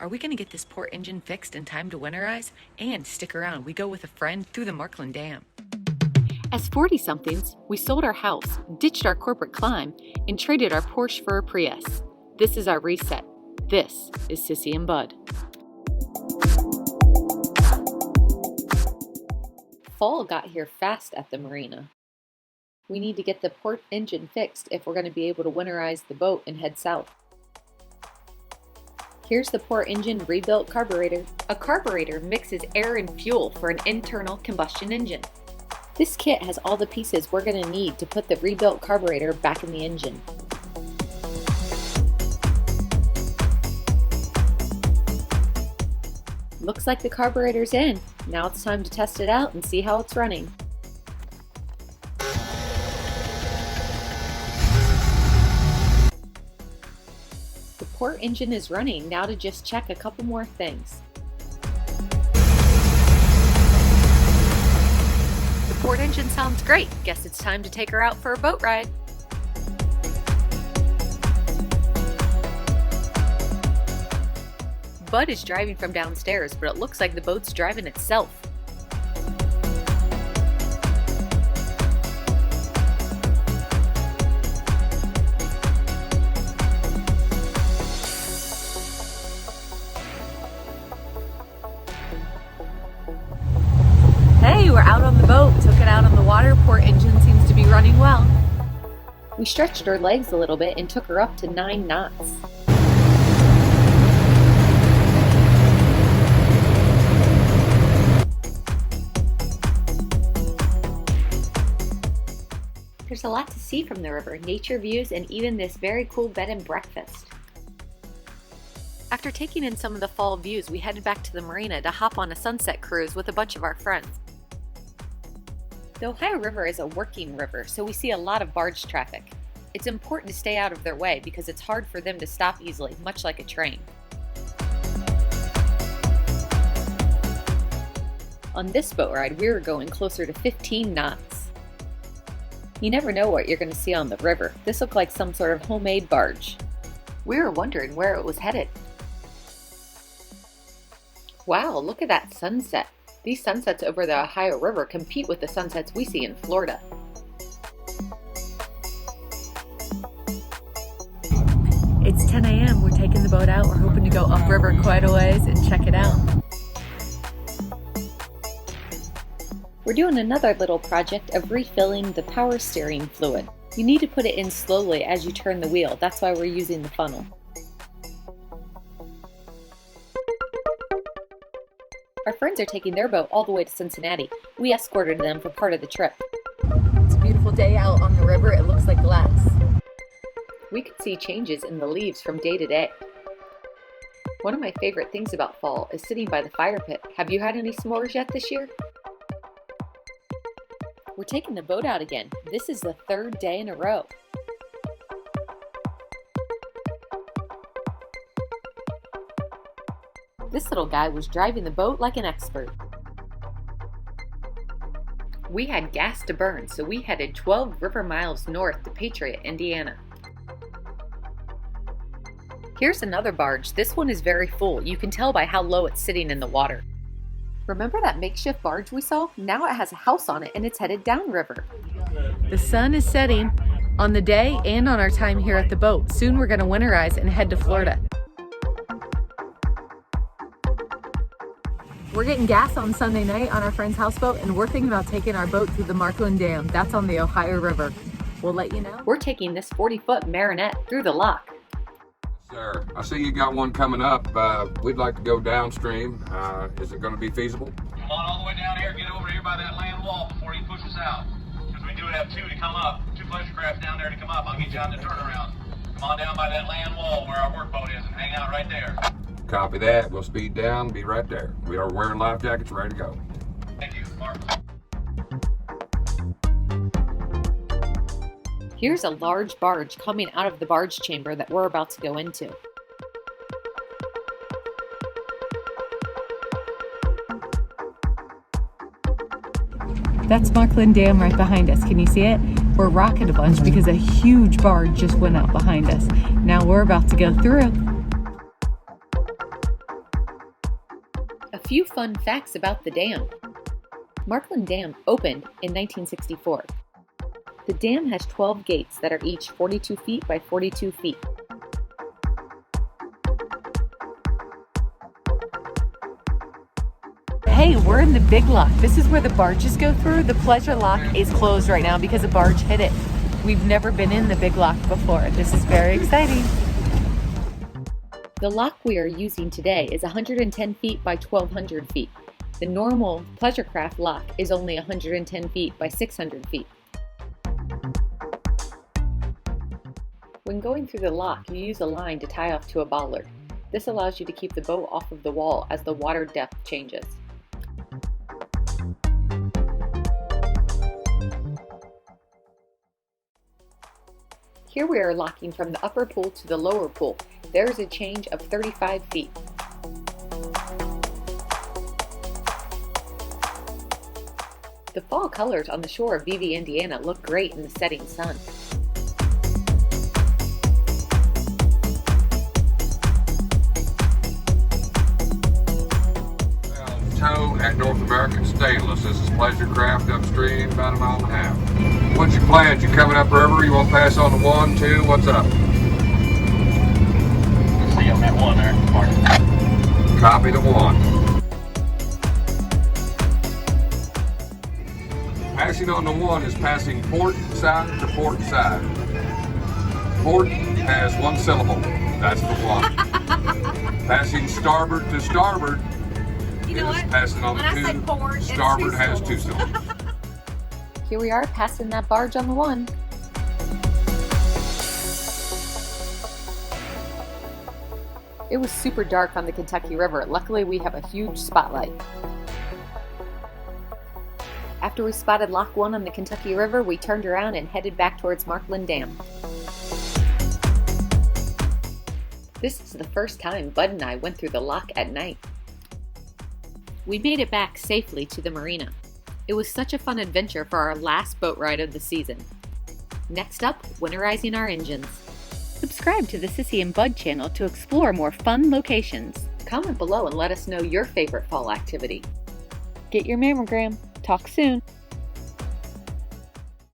Are we going to get this poor engine fixed in time to winterize? And stick around, we go with a friend through the Markland Dam. As 40-somethings, we sold our house, ditched our corporate climb, and traded our Porsche for a Prius. This is our reset. This is Cissy and Bud. Fall got here fast at the marina. We need to get the port engine fixed if we're going to be able to winterize the boat and head south. Here's the port engine rebuilt carburetor. A carburetor mixes air and fuel for an internal combustion engine. This kit has all the pieces we're going to need to put the rebuilt carburetor back in the engine. Looks like the carburetor's in. Now it's time to test it out and see how it's running. The port engine is running. Now to just check a couple more things. The port engine sounds great. Guess it's time to take her out for a boat ride. Bud is driving from downstairs, but it looks like the boat's driving itself. Hey, we're out on the boat. Took it out on the water. Port engine seems to be running well. We stretched her legs a little bit and took her up to 9 knots. There's a lot to see from the river, nature views, and even this very cool bed and breakfast. After taking in some of the fall views, we headed back to the marina to hop on a sunset cruise with a bunch of our friends. The Ohio River is a working river, so we see a lot of barge traffic. It's important to stay out of their way because it's hard for them to stop easily, much like a train. On this boat ride, we were going closer to 15 knots. You never know what you're going to see on the river. This looked like some sort of homemade barge. We were wondering where it was headed. Wow, look at that sunset. These sunsets over the Ohio River compete with the sunsets we see in Florida. It's 10 a.m. We're taking the boat out. We're hoping to go upriver quite a ways and check it out. We're doing another little project of refilling the power steering fluid. You need to put it in slowly as you turn the wheel. That's why we're using the funnel. Our friends are taking their boat all the way to Cincinnati. We escorted them for part of the trip. It's a beautiful day out on the river. It looks like glass. We could see changes in the leaves from day to day. One of my favorite things about fall is sitting by the fire pit. Have you had any s'mores yet this year? We're taking the boat out again. This is the 3rd day in a row. This little guy was driving the boat like an expert. We had gas to burn, so we headed 12 river miles north to Patriot, Indiana. Here's another barge. This one is very full. You can tell by how low it's sitting in the water. Remember that makeshift barge we saw? Now it has a house on it and it's headed downriver. The sun is setting on the day and on our time here at the boat. Soon we're going to winterize and head to Florida. We're getting gas on Sunday night on our friend's houseboat, and we're thinking about taking our boat through the Markland Dam. That's on the Ohio River. We'll let you know. We're taking this 40-foot Marinette through the lock. Sir, I see you got one coming up. We'd like to go downstream. Is it going to be feasible? Come on all the way down here. Get over here by that land wall before you push us out. Because we do have 2 to come up. 2 pleasure crafts down there to come up. I'll get you on the turnaround. Come on down by that land wall where our workboat is and hang out right there. Copy that. We'll speed down. Be right there. We are wearing life jackets, ready to go. Thank you, Mark. Here's a large barge coming out of the barge chamber that we're about to go into. That's Markland Dam right behind us. Can you see it? We're rocking a bunch because a huge barge just went out behind us. Now we're about to go through. few fun facts about the dam. Markland Dam opened in 1964. The dam has 12 gates that are each 42 feet by 42 feet. Hey, we're in the big lock. This is where the barges go through. The pleasure lock is closed right now because a barge hit it. We've never been in the big lock before. This is very exciting. The lock we are using today is 110 feet by 1,200 feet. The normal pleasure craft lock is only 110 feet by 600 feet. When going through the lock, you use a line to tie off to a bollard. This allows you to keep the boat off of the wall as the water depth changes. Here we are locking from the upper pool to the lower pool. There is a change of 35 feet. The fall colors on the shore of Vevay, Indiana look great in the setting sun. Tow at North American Stainless. This is pleasure craft upstream, about 1.5 miles. What's your plans? You coming upriver? You want to pass on the 1, 2? What's up? See, I'm at 1 there. Mark. Copy the 1. Passing on the 1 is passing port side to port side. Port has 1 syllable. That's the 1. Passing starboard to starboard. You know what? Passing on the 2. Port, starboard has 2 syllables. Here we are passing that barge on the 1. It was super dark on the Kentucky River. Luckily, we have a huge spotlight. After we spotted Lock 1 on the Kentucky River, we turned around and headed back towards Markland Dam. This is the first time Bud and I went through the lock at night. We made it back safely to the marina. It was such a fun adventure for our last boat ride of the season. Next up, winterizing our engines. Subscribe to the Cissy and Bud channel to explore more fun locations. Comment below and let us know your favorite fall activity. Get your mammogram. Talk soon.